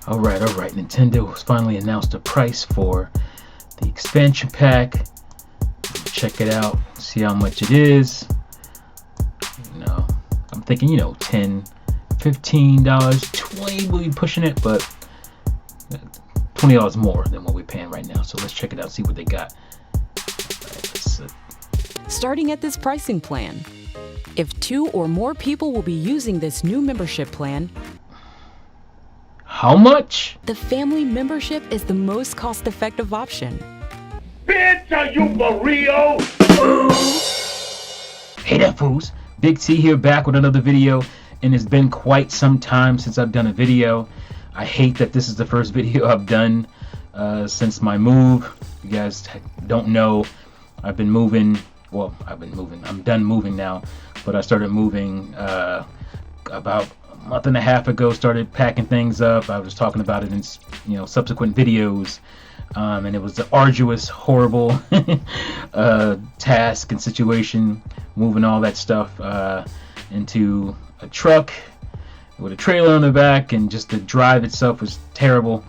Alright. Nintendo has finally announced a price for the expansion pack. Check it out, see how much it is. I'm thinking, $10, $15, $20 will be pushing it, but $20 more than what we're paying right now. So let's check it out, see what they got. Starting at this pricing plan. If 2 or more people will be using this new membership plan, how much? The family membership is the most cost-effective option. Bitch, are you for real? Hey there, fools. Big T here, back with another video, and it's been quite some time since I've done a video. I hate that this is the first video I've done since my move. You guys don't know, I've been moving. Well, I'm done moving now, but I started moving about a month and a half ago. Started packing things up. I was talking about it in subsequent videos, and it was an arduous, horrible task and situation, moving all that stuff into a truck with a trailer on the back, and just the drive itself was terrible.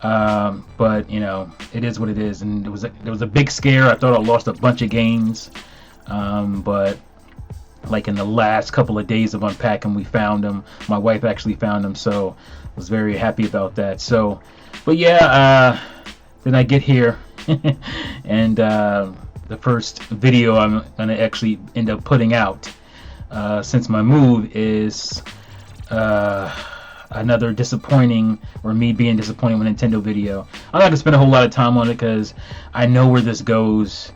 But it is what it is, and there was a big scare. I thought I lost a bunch of games, but like in the last couple of days of unpacking, we found them. My wife actually found them, so I was very happy about that. So, but yeah, then I get here, and the first video I'm gonna actually end up putting out since my move is another disappointing, or me being disappointed with Nintendo video. I'm not gonna spend a whole lot of time on it because I know where this goes.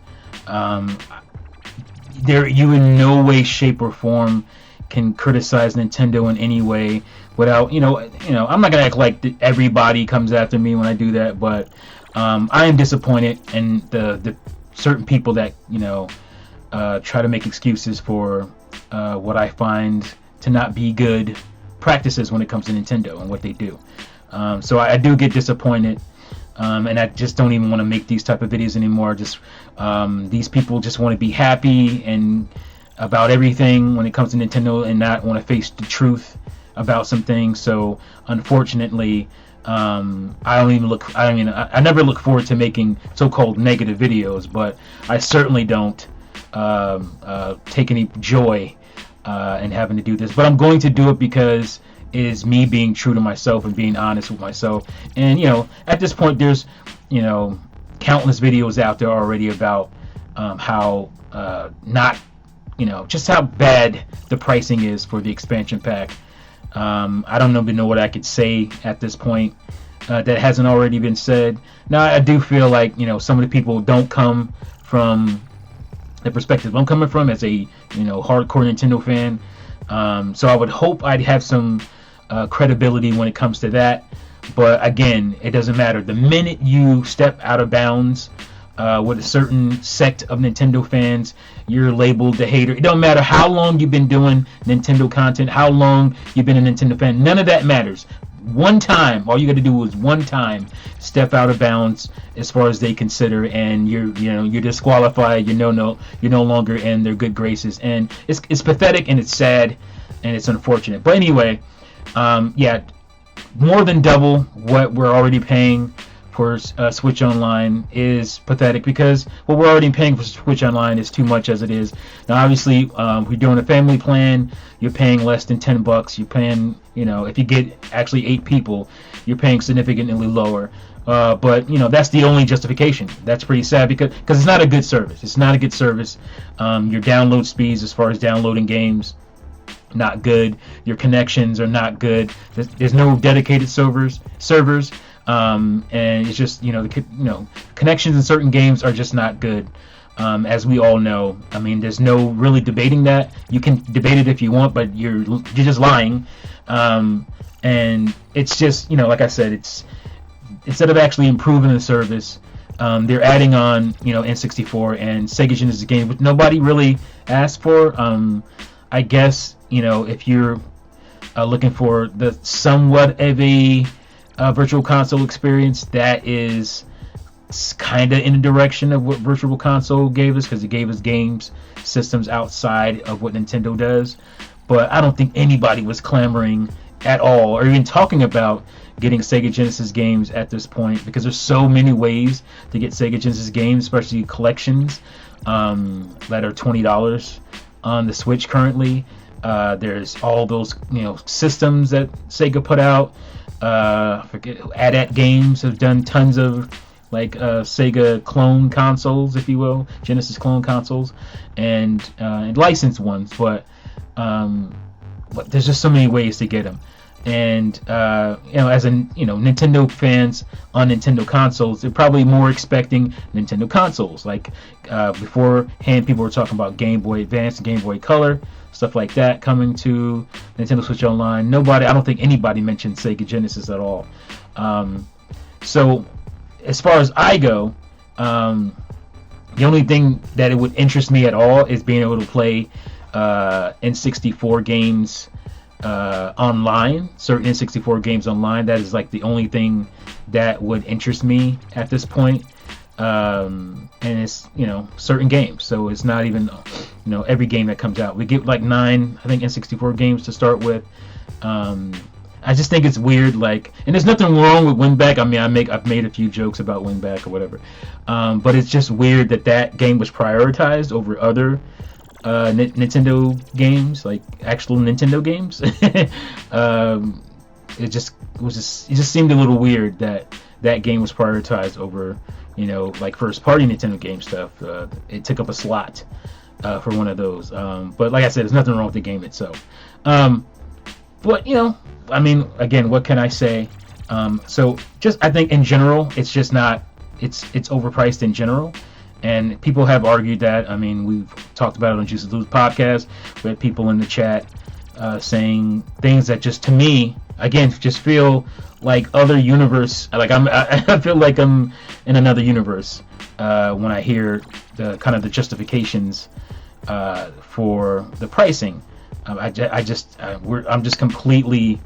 You in no way, shape, or form can criticize Nintendo in any way without, I'm not gonna act like everybody comes after me when I do that, but I am disappointed in the certain people that try to make excuses for what I find to not be good practices when it comes to Nintendo and what they do. So I do get disappointed, and I just don't even want to make these type of videos anymore. Just these people just want to be happy and about everything when it comes to Nintendo, and not want to face the truth about some things. So unfortunately, I never look forward to making so-called negative videos, but I certainly don't take any joy in having to do this. But I'm going to do it because it is me being true to myself and being honest with myself. And at this point, there's countless videos out there already about how just how bad the pricing is for the expansion pack. I don't even know what I could say at this point that hasn't already been said. Now, I do feel like some of the people don't come from the perspective I'm coming from as a hardcore Nintendo fan. So I would hope I'd have some credibility when it comes to that. But again, it doesn't matter. The minute you step out of bounds with a certain sect of Nintendo fans, you're labeled the hater. It don't matter how long you've been doing Nintendo content, how long you've been a Nintendo fan. None of that matters. One time, all you got to do is one time step out of bounds as far as they consider, and you're disqualified. You're no longer in their good graces, and it's pathetic, and it's sad, and it's unfortunate. But anyway, yeah, more than double what we're already paying for Switch Online is pathetic, because what we're already paying for Switch Online is too much as it is. Now, obviously, we're doing a family plan. You're paying less than $10. You're paying, if you get actually 8 people, you're paying significantly lower. But that's the only justification. That's pretty sad because it's not a good service. It's not a good service. Your download speeds, as far as downloading games, not good. Your connections are not good. There's no dedicated servers. And it's just connections in certain games are just not good, as we all know. I mean, there's no really debating that. You can debate it if you want, but you're just lying. And it's just like I said, it's instead of actually improving the service, they're adding on N64 and Sega Genesis games, which nobody really asked for. I guess if you're looking for the somewhat of a virtual console experience, that is kind of in the direction of what Virtual Console gave us, because it gave us games systems outside of what Nintendo does. But I don't think anybody was clamoring at all, or even talking about getting Sega Genesis games at this point, because there's so many ways to get Sega Genesis games, especially collections that are $20 on the Switch currently. There's all those systems that Sega put out. I forget, AT-AT Games have done tons of Sega clone consoles, if you will, Genesis clone consoles, and licensed ones. But there's just so many ways to get them. And as Nintendo fans on Nintendo consoles, they're probably more expecting Nintendo consoles. Beforehand, people were talking about Game Boy Advance and Game Boy Color, stuff like that coming to Nintendo Switch Online. I don't think anybody mentioned Sega Genesis at all. So as far as I go, the only thing that it would interest me at all is being able to play N64 games online, certain N64 games online. That is the only thing that would interest me at this point. And it's certain games, so it's not even every game that comes out. We get 9 I think N64 games to start with. I just think it's weird, and there's nothing wrong with WinBack. I mean, I've made a few jokes about WinBack or whatever, but it's just weird that game was prioritized over other Nintendo games, actual Nintendo games. It just seemed a little weird that game was prioritized over first party Nintendo game stuff. It took up a slot for one of those. But like I said, there's nothing wrong with the game itself. But I mean, again, what can I say? So just, I think in general, it's just not, it's overpriced in general. And people have argued that. I mean, we've talked about it on Juice to Lose podcast. We had people in the chat saying things that just, to me, again, just feel like other universe. I feel like I'm in another universe when I hear the kind of the justifications for the pricing. I'm just completely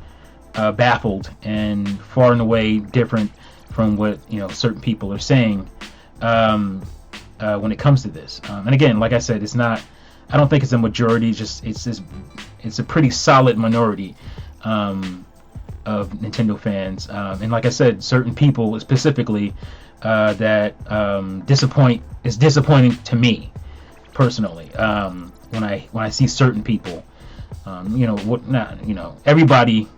baffled and far and away different from what certain people are saying. When it comes to this, and again, like I said, it's not. I don't think it's a majority. It's a pretty solid minority of Nintendo fans, and like I said, certain people specifically that is disappointing to me personally. When I see certain people, everybody,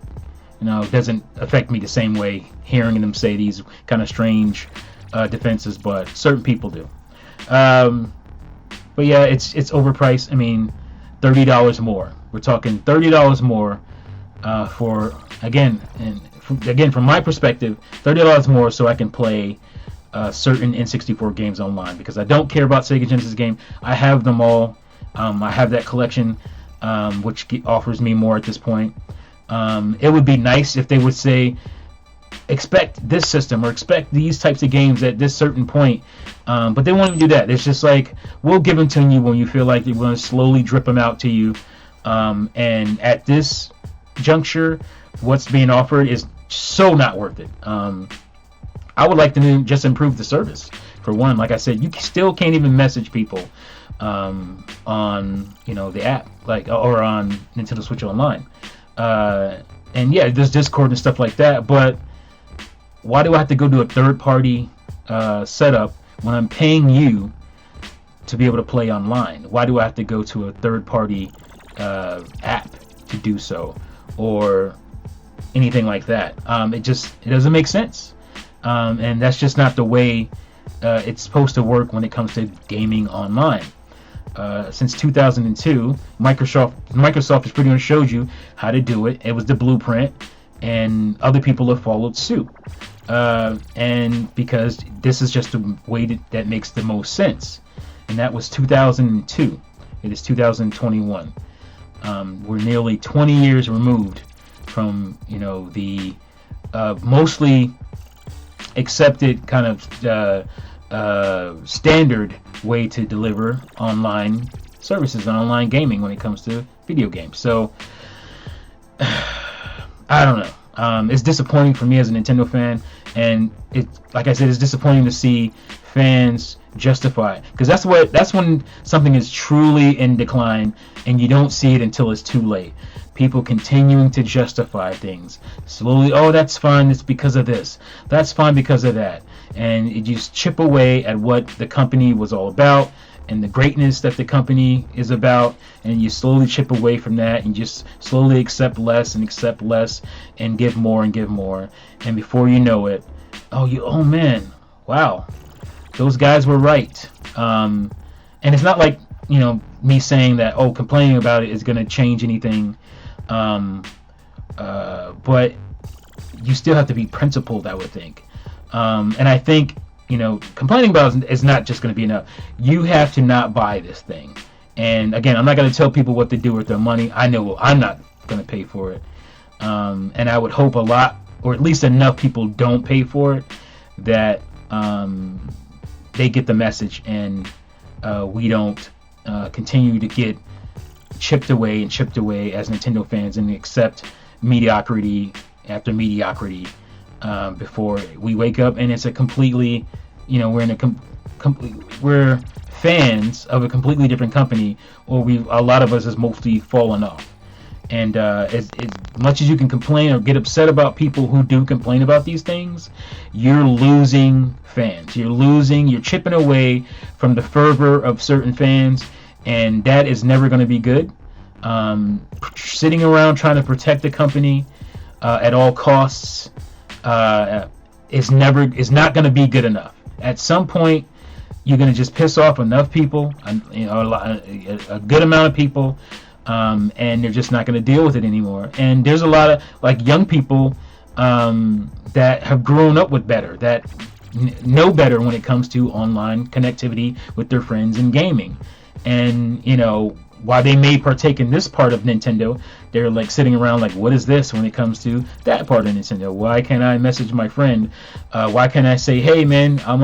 doesn't affect me the same way. Hearing them say these kind of strange defenses, but certain people do. But yeah, it's overpriced. I mean, $30 more. We're talking $30 more for from my perspective, $30 more so I can play certain N64 games online, because I don't care about Sega Genesis game. I have them all. I have that collection, which offers me more at this point. It would be nice if they would say, expect this system or expect these types of games at this certain point, but they won't even do that. It's just we'll give them to you when you feel like they're going to slowly drip them out to you, and at this juncture, what's being offered is so not worth it. I would like to just improve the service. For one, like I said, you still can't even message people on the app, or on Nintendo Switch Online, and yeah, there's Discord and stuff like that, but why do I have to go to a third-party setup when I'm paying you to be able to play online? Why do I have to go to a third-party app to do so, or anything like that? It doesn't make sense, and that's just not the way it's supposed to work when it comes to gaming online. Since 2002, Microsoft has pretty much showed you how to do it. It was the blueprint, and other people have followed suit. And because this is just the way that makes the most sense, and that was 2002. It is 2021. We're nearly 20 years removed from the mostly accepted kind of standard way to deliver online services and online gaming when it comes to video games. So I don't know. It's disappointing for me as a Nintendo fan, and like I said, it's disappointing to see fans justify it, because that's when something is truly in decline, and you don't see it until it's too late. people continuing to justify things slowly. Oh, that's fine, it's because of this, that's fine because of that, and you just chip away at what the company was all about and the greatness that the company is about, and you slowly chip away from that and just slowly accept less and give more, and before you know it, oh man, wow, those guys were right. And it's not like, me saying that, complaining about it is going to change anything, but you still have to be principled, I would think. And I think, complaining about it is not just going to be enough. You have to not buy this thing. And again, I'm not going to tell people what to do with their money. I know I'm not going to pay for it. And I would hope a lot, or at least enough people don't pay for it, that they get the message, and we don't continue to get chipped away as Nintendo fans and accept mediocrity after mediocrity before we wake up and it's a completely, we're fans of a completely different company, or a lot of us has mostly fallen off. And as much as you can complain or get upset about people who do complain about these things, you're losing fans. You're chipping away from the fervor of certain fans, and that is never going to be good. Sitting around trying to protect the company at all costs is not going to be good enough. At some point, you're going to just piss off enough people, a good amount of people, and they're just not going to deal with it anymore. And there's a lot of young people that have grown up with better, that know better when it comes to online connectivity with their friends and gaming. And while they may partake in this part of Nintendo, they're sitting around what is this when it comes to that part of Nintendo? Why can't I message my friend? Why can't I say, hey man, I'm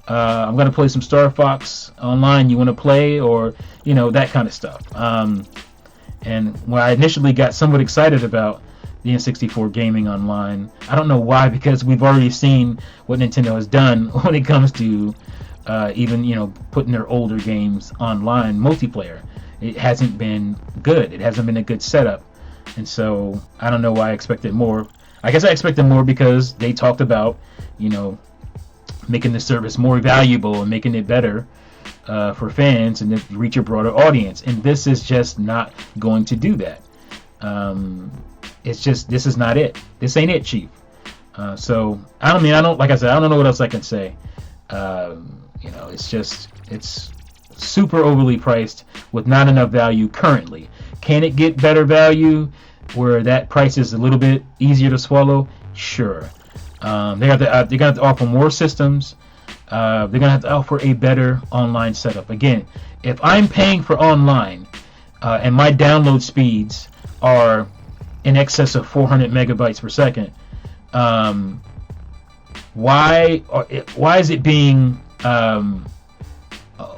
gonna play some Star Fox Online, you want to play? Or that kind of stuff. And when I initially got somewhat excited about the N64 gaming online, I don't know why, because we've already seen what Nintendo has done when it comes to even putting their older games online multiplayer. It hasn't been good. It hasn't been a good setup, and so I don't know why I expected more. I guess I expected more because they talked about making the service more valuable and making it better for fans and to reach a broader audience, and this is just not going to do that. This is not it. This ain't it, Chief. So I don't know what else I can say. It's super overly priced with not enough value currently. Can it get better value where that price is a little bit easier to swallow? Sure. They're gonna have to offer more systems. They're gonna have to offer a better online setup. Again, if I'm paying for online and my download speeds are in excess of 400 megabytes per second, why is it being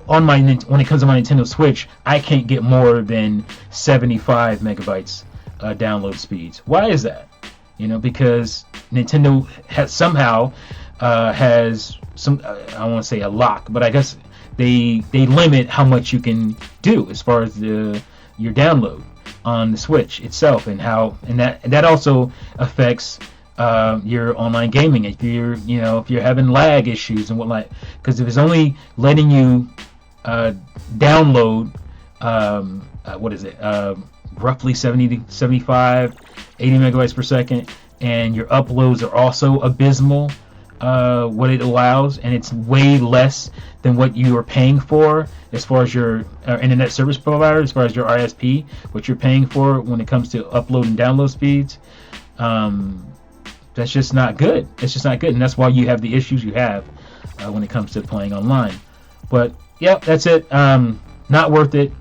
when it comes to my Nintendo Switch, I can't get more than 75 megabytes download speeds? Why is that? Because Nintendo has somehow has some, I don't want to say a lock, but I guess they limit how much you can do as far as your download on the Switch itself, and that also affects your online gaming. If you're having lag issues and whatnot, because if it's only letting you download roughly 70 to 75 80 megabytes per second, and your uploads are also abysmal, what it allows, and it's way less than what you are paying for as far as your internet service provider, as far as your ISP, what you're paying for when it comes to upload and download speeds. That's just not good. It's just not good, and that's why you have the issues you have when it comes to playing online. But yeah, that's it. Not worth it.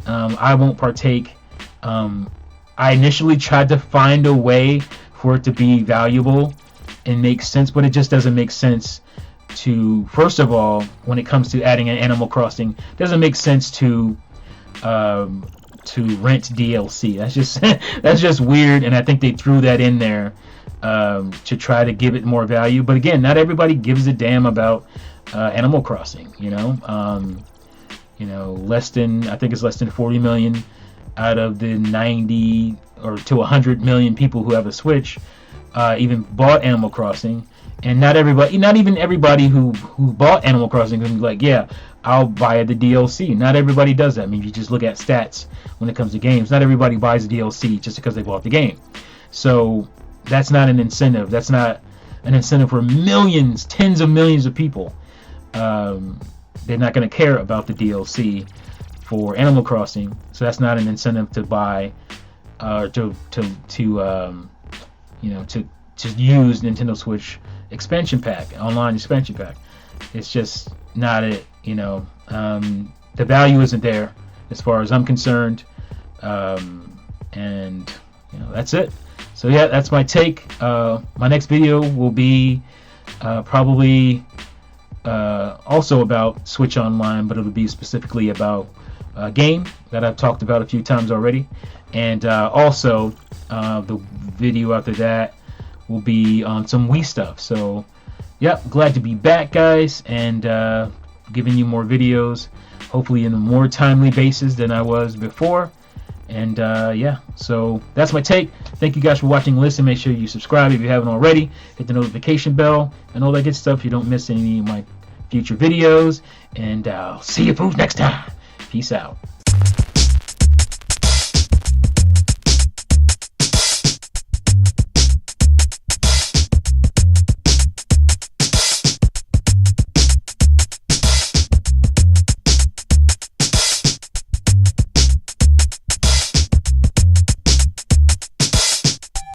I won't partake. I initially tried to find a way for it to be valuable and make sense, but it just doesn't make sense to, first of all, when it comes to adding an Animal Crossing, it doesn't make sense to rent DLC. That's just weird, and I think they threw that in there to try to give it more value. But again, not everybody gives a damn about Animal Crossing. I think it's less than 40 million out of the 90 or to 100 million people who have a Switch even bought Animal Crossing. And not even everybody who bought Animal Crossing can be like, yeah, I'll buy the DLC. Not everybody does that. I mean, if you just look at stats when it comes to games, not everybody buys the DLC just because they bought the game. So that's not an incentive. That's not an incentive for millions, tens of millions of people. They're not going to care about the DLC for Animal Crossing, so that's not an incentive to buy, to use Nintendo Switch expansion pack, online expansion pack. It's just not it. The value isn't there as far as I'm concerned, and that's it. So yeah, that's my take. My next video will be probably also about Switch Online, but it'll be specifically about a game that I've talked about a few times already, and also the video after that will be on some Wii stuff. So yeah, glad to be back, guys, and giving you more videos, hopefully in a more timely basis than I was before. And yeah, so that's my take. Thank you guys for watching and listening. Make sure you subscribe if you haven't already. Hit the notification bell and all that good stuff so you don't miss any of my future videos. And I'll see you fools next time. Peace out.